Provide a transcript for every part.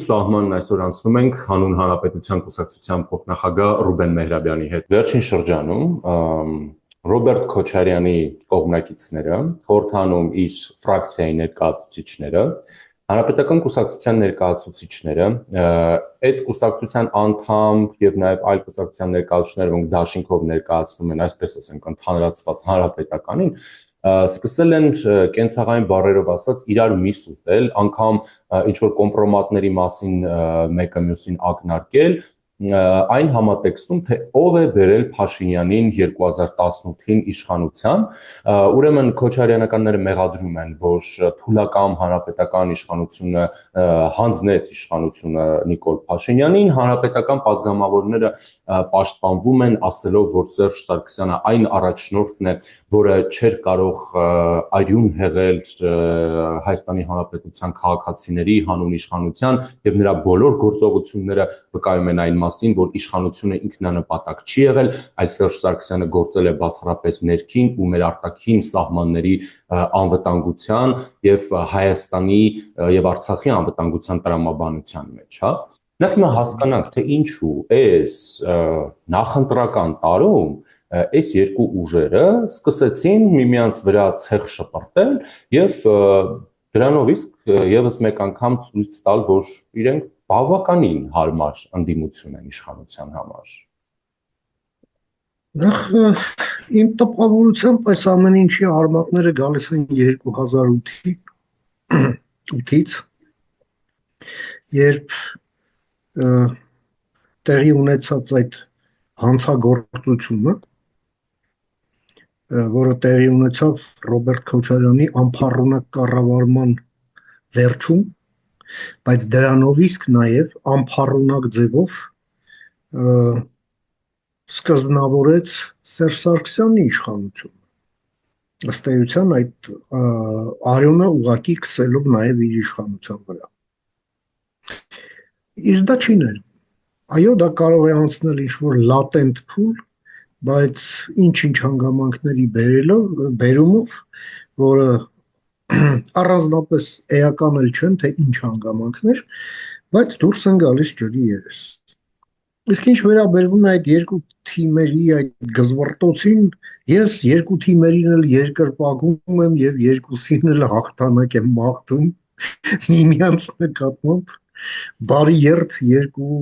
Սահմանն այսօր անցնում ենք հանուն Հանրապետության կուսակցության փոխնախագահ Ռուբեն Մեհրաբյանի հետ։ Վերջին շրջանում Ռոբերտ Քոչարյանի կողմնակիցները խորհրդանում իր ֆրակցիայի ներկայացուցիչները, Հանրապետական կուսակցության ներկայացուցիչները, այդ կուսակցության անդամ եւ նաեւ այլ կուսակցության ներկայացուցիչներ, որոնք դաշինքով ներկայացնում են, այսպես ասենք, ընդհանրացված Հանրապետականին, սկսել են կենցաղային բառերով ասած իրար միս ուտել, անգամ ինչ որ կոմպրոմատների մասին մեկը մյուսին ակնարկել, այն համատեքստում, թե ով է բերել Փաշինյանին 2018-ին իշխանության, ուրեմն Քոչարյանականները մեղադրում են, որ թուլակամ հանրապետական իշխանությունը հանձնեց իշխանությունը Նիկոլ Փաշինյանին, հանրապետական падգամավորները պաշտպանվում են, ասելով, որ Սերժ Սարգսյանը այն առաջնորդն է, որը չէր կարող արյուն հեղել Հայաստանի Հանրապետության քաղաքացիների հանուն իշխանության եւ նրա բոլոր գործողությունները վկայում են այն մասին, որ իշխանությունը ինքնանպատակ չի եղել, այլ Սերժ Սարգսյանը գործել է բացառապես ներքին ու մեր արտաքին սահմանների անվտանգության եւ Հայաստանի եւ Արցախի անվտանգության տրամաբանության մեջ, հա։ Նախ հիմա հասկանանք, թե ինչու այս նախընտրական տարում այս երկու ուժերը սկսեցին միմյանց վրա ցեխ շպրտել եւ դրանով իսկ եւս մեկ անգամ ցույց տալ, որ իրենք բավականին հարմար ընդդիմություն են իշխանության համար։ Նախ իմ տպավորությամբ այս ամեն ինչի արմատները գալիս են 2008-ից, երբ տեղի ունեցած այդ հանցագործությունը, որը տեղի ունեցավ Ռոբերտ Քոչարյանի անփառունակ կառավարման վերջում, բայց դրանով իսկ նաև անփառունակ ձևով սկզբնավորեց Սերժ Սարգսյանի իշխանությունը։ Ըստ էության այդ արյունը ուղղակի քսելով նաև իր իշխանության վրա։ Իր դա չի ներում։ Այո, դա կարող է անցնել ինչ-որ լատենտ փուլ, բայց ինչ-ինչ հանգամանքների բերումով, որը առանձնապես էական էլ չեն, թե ինչ հանգամանքներ, բայց դուրս են գալիս ջրի երես։ Իսկ ինչ վերաբերվում է այդ երկու թիմերի այդ գզվռտոցին, ես երկու թիմերին էլ երկրպագում եմ եւ երկուսին էլ հաղթանակ եմ մաղթում միմյանց նկատմամբ, բարի երդ երկու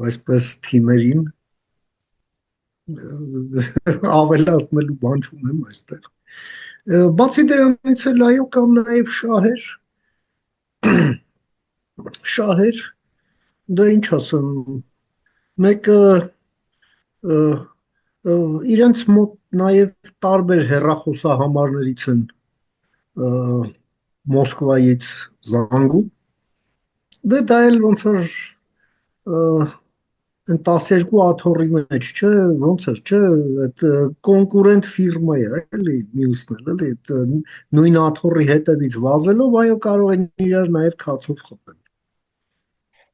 այսպես թիմերին ավելացնելու բան չունեմ այստեղ։ Բացի դրանից էլ այո կան նաև շահեր, դա ինչ ասեմ, մեկը իրենց մոտ նաև տարբեր հեռախոսահամարներից են Մոսկվայից զանգում, դա էլ ոնց որ Այն 12 աթոռի մեջ, չէ, ոնց էր, չէ, այդ կոնկուրենտ ֆիրմա է, էլի, մյուսն էլ, էլի, այդ նույն աթոռի հետևից վազելով, այո, կարող են իրար նաև քացով խփել։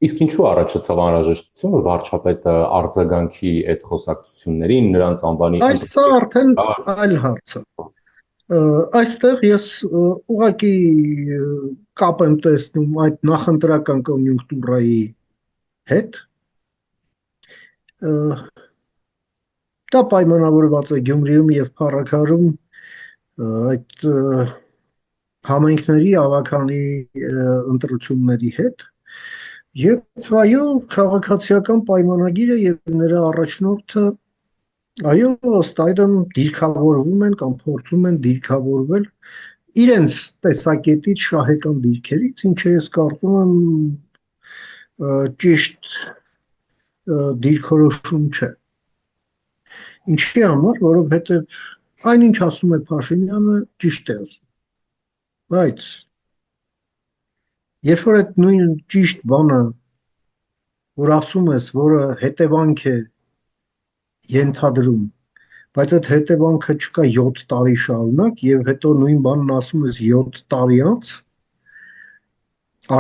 Իսկ ինչու առաջացավ անհրաժեշտություն, որ վարչապետը արձագանքի այդ խոսակցություններին, նրանց անվանի Սա արդեն այլ հարց է։ Այստեղ ես ուղղակի կապ եմ տեսնում այդ նախընտրական կոնյունկտուրայի հետ, դա պայմանավորված է Գյումրիում եւ Փառաքարում այդ համայնքների ավագանի ընտրությունների հետ եւ այո քաղաքացիական պայմանագիրը եւ նրա առաջնորդը այո ըստ այդմ դիրքավորվում են կամ փորձում են դիրքավորվել իրենց տեսակետից շահեկան դիրքերից, ինչը ես կարծում եմ ճիշտ դիրքորոշում չէ։ Ինչի համար, որովհետև այնինչ ասում է Փաշինյանը, ճիշտ է ասում։ Բայց երբ որ այդ նույն ճիշտ բանը, որ ասում ես, որը հետևանք է ենթադրում, բայց այդ հետևանքը չկա 7 տարի շարունակ եւ հետո նույն բանն ասում ես 7 տարի անց,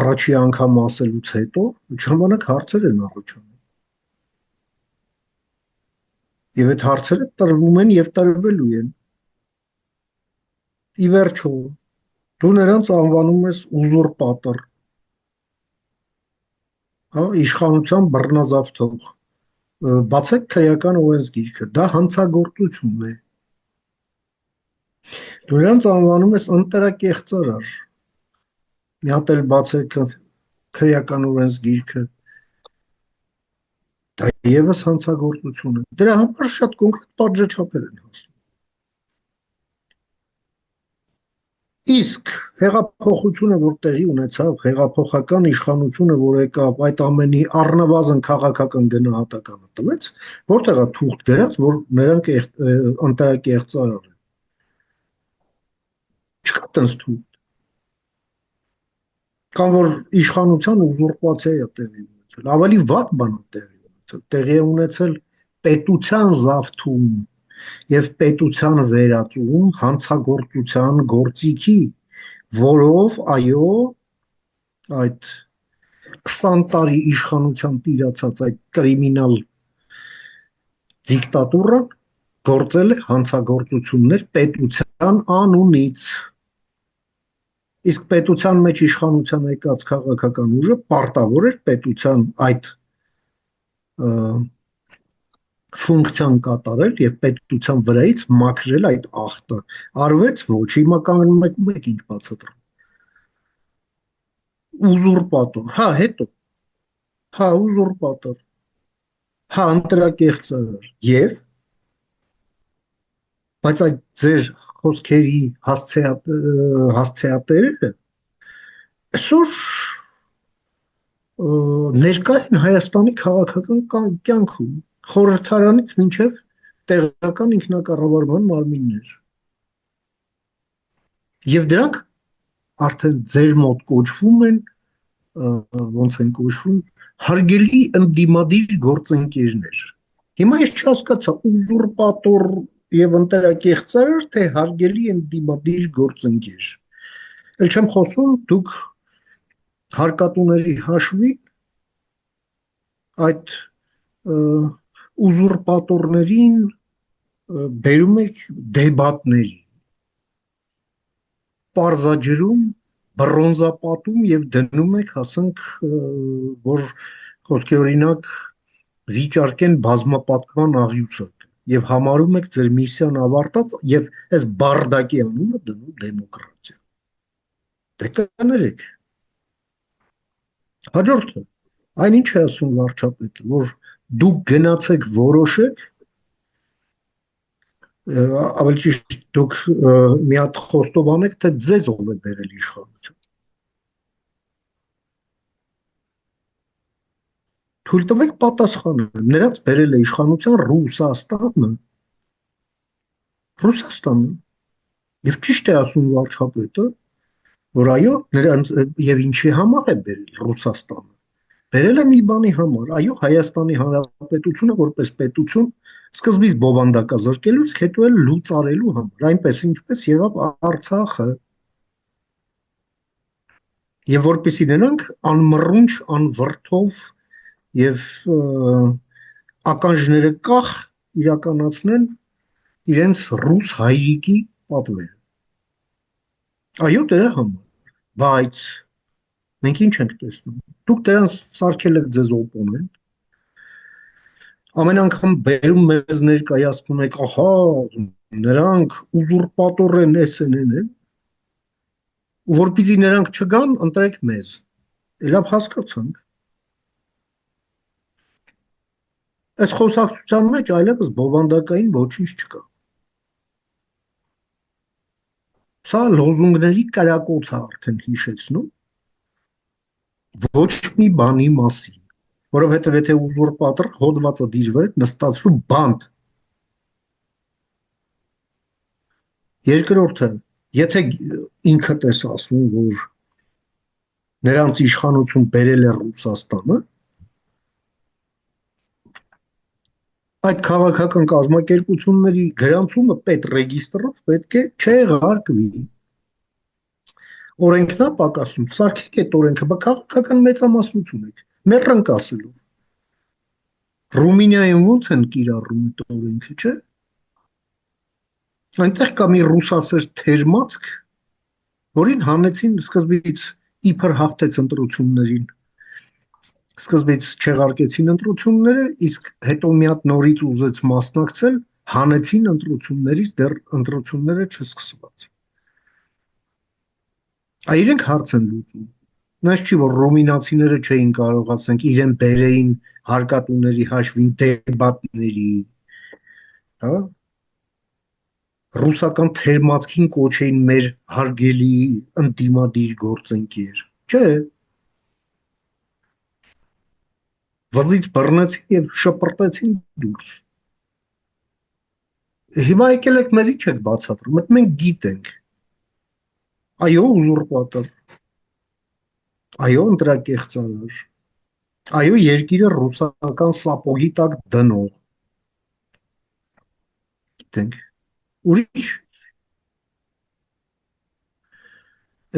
առաջի անգամ ասելուց հետո, ժամանակ հարցեր են առաջանում։ Եվ այդ հարցերը տրվում են եւ տրվելու են։ Ի վերջո, դու նրանց անվանում ես ուզուրպատոր։ հա, իշխանության բռնազավթող, բացեք քրեական օրենսգիրքը, դա հանցագործություն է։ Դու նրանց անվանում ես ընտրակեղծարար։ Մի հատ էլ բացեք քրեական օրենսգիրքը, դա եւս հանցագործություն է։ Դրա համար շատ կոնկրետ պատժաչափեր են հասնում։ Իսկ հեղափոխությունը, որ տեղի ունեցավ, հեղափոխական իշխանությունը, որ եկավ, այդ ամենի առնվազն քաղաքական գնահատականը տվեց, որտեղ է թուղթ գրած, որ նրանք ընտրակեղծարար են։ Չկա տենց թուղթ։ Կամ որ իշխանության ուզուրպացիա է տեղի ունեցել, ավելի վատ բան է տեղի ունեցել, տեղի է ունեցել պետության զավթում եւ պետության վերածում հանցագործության գործիքի, որով այո այդ 20 տարի իշխանության տիրացած այդ կրիմինալ դիկտատուրան գործել է հանցագործություններ պետության անունից։ Իսկ պետության մեջ իշխանության եկած քաղաքական ուժը պարտավոր էր պետության այդ ֆունկցիան կատարել եւ պետության վրայից մաքրել այդ ախտը։ Արվեց ոչ, հիմա կանգնում եք ինչ բացատրում։ Ուզուրպատոր, հա, հետո, հա, ուզուրպատոր, հա, ընտրակեղծարար եւ բայց այդ ձեր խոսքերի հասցեատերերը այսօր ներկա են Հայաստանի քաղաքական կյանքում, խորհրդարանից մինչև տեղական ինքնակառավարման մարմիններ։ Եվ դրանք արդեն ձեր մոտ կոչվում են, ոնց են կոչվում, հարգելի ընդդիմադիր գործընկերներ։ Հիմա ես չհասկացա, ուզուրպատոր եւ ընտրակեղծարար, թե հարգելի ընդդիմադիր գործընկեր։ Էլ չեմ խոսում, դուք հարկատուների հաշվի այդ ուզուրպատորներին բերում եք դեբատների, պարզաջրում, բռոնզապատում եւ դնում եք, ասենք, որ խոսքի օրինակ վիճարկեն բազմապատկման աղյուսակ եւ համարում եք ձեր միսիան ավարտած եւ այս բարդակի անունը դնում դեմոկրատիա։ Դե կներեք։ Հաջորդը, այնինչ է ասում վարչապետը, որ դուք գնացեք որոշեք, ավելի ճիշտ դուք մի հատ խոստովանեք, թե ձեզ ով է բերել իշխանություն։ Թույլ տվեք պատասխանեմ, նրանց բերել է իշխանության Ռուսաստանը։ Ռուսաստանը։ Եվ ճիշտ է ասում վարչապետը, որ այո, նրանց եւ ինչի համար է բերել Ռուսաստանը։ Բերել է մի բանի համար, այո, Հայաստանի Հանրապետությունը որպես պետություն սկզբից բովանդակազրկելուց հետո էլ լուծարելու համար, այնպես ինչպես եղավ Արցախը։ Եվ որպեսզի նրանք անմռունչ, անվրդով եւ ականջները կախ իրականացնեն իրենց ռուս հայրիկի պատվերը։ Այո, դրա համար, բայց մենք ինչ ենք տեսնում։ Դուք դրանց սարքել եք ձեզ օպոնենտ, ամեն անգամ բերում մեզ ներկայացնում եք, ահա, նրանք ուզուրպատոր են, էսեն են, ու որպեսզի նրանք չգան, ընտրեք մեզ։ Լավ հասկացանք։ Այս խոսակցության մեջ այլևս բովանդակային ոչինչ չկա։ Սա լոզունգների կրակոց է արդեն հիշեցնում, ոչ մի բանի մասին, որովհետև եթե ուզուրպատոր հոդվածը դիժվար նստածրու բանդ։ Երկրորդը, եթե ինքդ ես ասում, որ նրանց իշխանություն բերել է Ռուսաստանը, այդ քաղաքական կազմակերպությունների գրանցումը պետռեգիստրով պետք է չեղարկվի։ Օրենքն է պակասում, սարքեք այդ օրենքը, բա քաղաքական մեծամասնություն եք, մեռանք ասելով։ Ռումինիայում ոնց են կիրառում այդ օրենքը, չէ՞։ Այնտեղ կա մի ռուսասեր թերմացք, որին հանեցին սկզբից իբր հաղթեց ընտրություններին Սկզբից չեղարկեցին ընտրությունները, իսկ հետո մի հատ նորից ուզեց մասնակցել, հանեցին ընտրություններից, դեռ ընտրությունները չսկսված։ Իրենք հարց են լուծում։ Նայած չի, որ ռումինացիները չէին կարող, ասենք, իրեն բերեին հարկատուների հաշվին դեբատների, հա, ռուսական թերմացքին կոչեին մեր հարգելի ընդդիմադիր գործընկեր։ Չէ, վզից բռնեցին եւ շպրտեցին դուրս։ Հիմա եկել եք մեզի չեք բացատրում, այդ մենք գիտենք։ Այո, ուզուրպատոր, այո, ընտրակեղծարար, այո, երկիրը ռուսական սապոգի տակ դնող։ Գիտենք։ Ուրիշ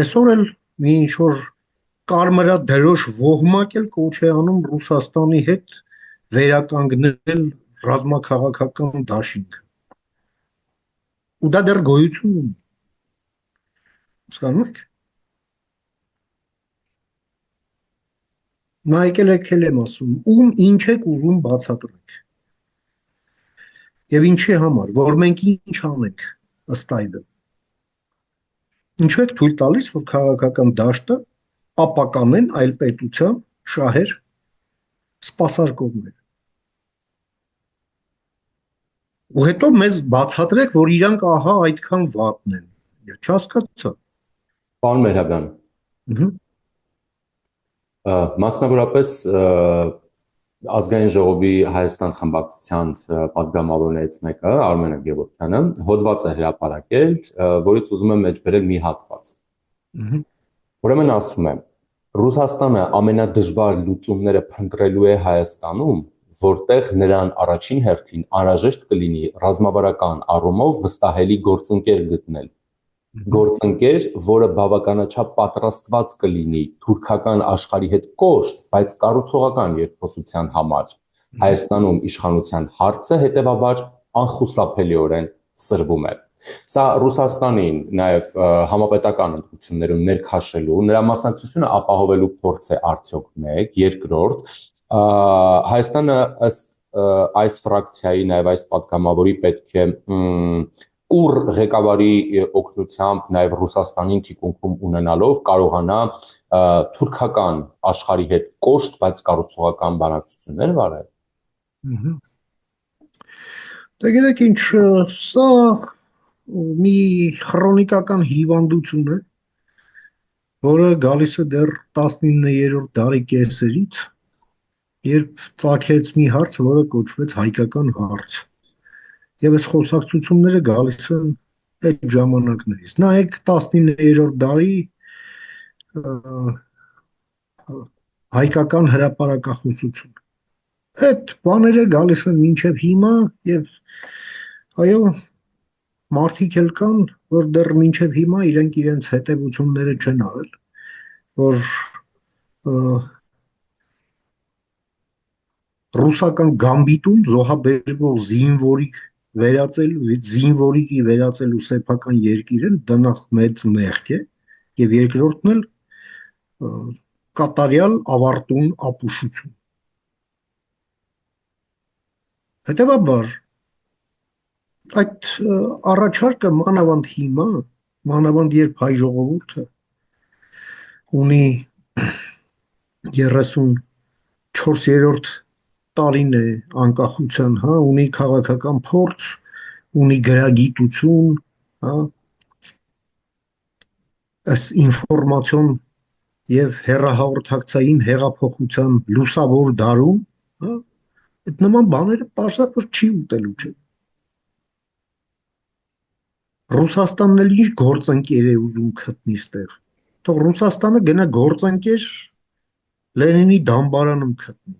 այսօր էլ մի ինչ-որ կարմրադրոշ ոհմակ էլ կոչ է անում Ռուսաստանի հետ վերականգնել ռազմաքաղաքական դաշինք։ Ու դա դեռ գոյություն ունի։ Հասկանում եք։ Նա եկել եմ ասում, ում ինչ եք ուզում բացատրեք։ Եվ ինչի համար, որ մենք ինչ անենք ըստ այդմ։ Ինչու եք թույլ տալիս, որ քաղաքական դաշտը ապականեն այլ պետության շահեր սպասարկողներ։ Ու հետո մեզ բացատրեք, որ իրանք ահա այդքան վատն են։ Չհասկացա։ Պարոն Մեհրաբյան, մասնավորապես Ազգային ժողովի Հայաստան խմբակցության պատգամավորներից մեկը, Արմենը Գևորգյանը, հոդված է հրապարակել, որից ուզում եմ մեջբերել մի հատված։ Ուրեմն ասում է. Ռուսաստանը ամենադժվար լուծումները փնտրելու է Հայաստանում, որտեղ նրան առաջին հերթին անհրաժեշտ կլինի ռազմավարական առումով վստահելի գործընկեր գտնել։ Գործընկեր, որը բավականաչափ պատրաստված կլինի թուրքական աշխարհի հետ կոշտ, բայց կառուցողական երկխոսության համար։ Հայաստանում իշխանության հարցը հետևաբար անխուսափելիորեն սրվում է։ Սա Ռուսաստանին նաև համապետական ընտրություններում ներքաշելու, նրա մասնակցությունը ապահովելու փորձ է արդյոք մեկ, երկրորդ, Հայաստանը ըստ այս ֆրակցիայի, նաև այս պատգամավորի պետք է ուր ղեկավարի օգնությամբ նաև Ռուսաստանին թիկունքում ունենալով կարողանա թուրքական աշխարհի հետ կոշտ, բայց կառուցողական բանակցություններ վարել։ Դե գիտեք ինչ, սա մի քրոնիկական հիվանդություն է, որը գալիս է դեռ 19-րդ դարի կեսերից, երբ ծագեց մի հարց, որը կոչվեց հայկական հարց։ Եվ այս խոսակցությունները գալիս են այդ ժամանակներից։ Նայեք 19-րդ դարի հայկական հրապարակախոսություն։ Այդ բաները գալիս են մինչև հիմա եւ այո, մարդիկ էլ կան, որ դեռ մինչև հիմա իրենց հետևությունները չեն արել, որ ռուսական գամբիտում զոհաբերվող զինվորիկի վերածելու սեփական երկիրը դնախ մեծ մեղք է եւ երկրորդն էլ կատարյալ ավարտուն ապուշություն։ Հետևաբար այդ առաջարկը մանավանդ հիմա, մանավանդ երբ հայ ժողովուրդը ունի 34-րդ տարին է անկախության, հա, ունի քաղաքական փորձ, ունի գրագիտություն, հա, այս ինֆորմացիոն եւ հեռահաղորդակցային հեղափոխության լուսավոր դարում, հա, այդ նման բաները պարզապես չի ուտելու չէ։ Ռուսաստանն էլ ինչ գործընկեր է ուզում գտնի ստեղ։ Թող Ռուսաստանը գնա գործընկեր Լենինի դամբարանում գտնի։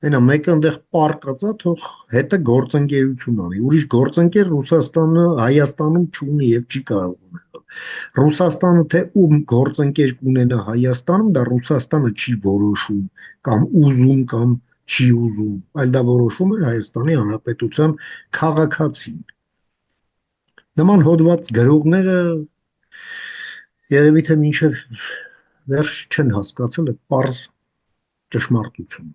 Այնա մեկը այնտեղ պարկած է, թող հետը գործընկերություն անի։ Ուրիշ գործընկեր Ռուսաստանը Հայաստանում չունի եւ չի կարող ունենալ։ Ռուսաստանը թե ում գործընկեր կունենա Հայաստանում, դա Ռուսաստանը չի որոշում կամ ուզում կամ չի ուզում, այլ դա որոշում է Հայաստանի Հանրապետության քաղաքացին։ Նման հոդված գրողները երևի թե մինչև վերջ չեն հասկացել այդ պարզ ճշմարտություն։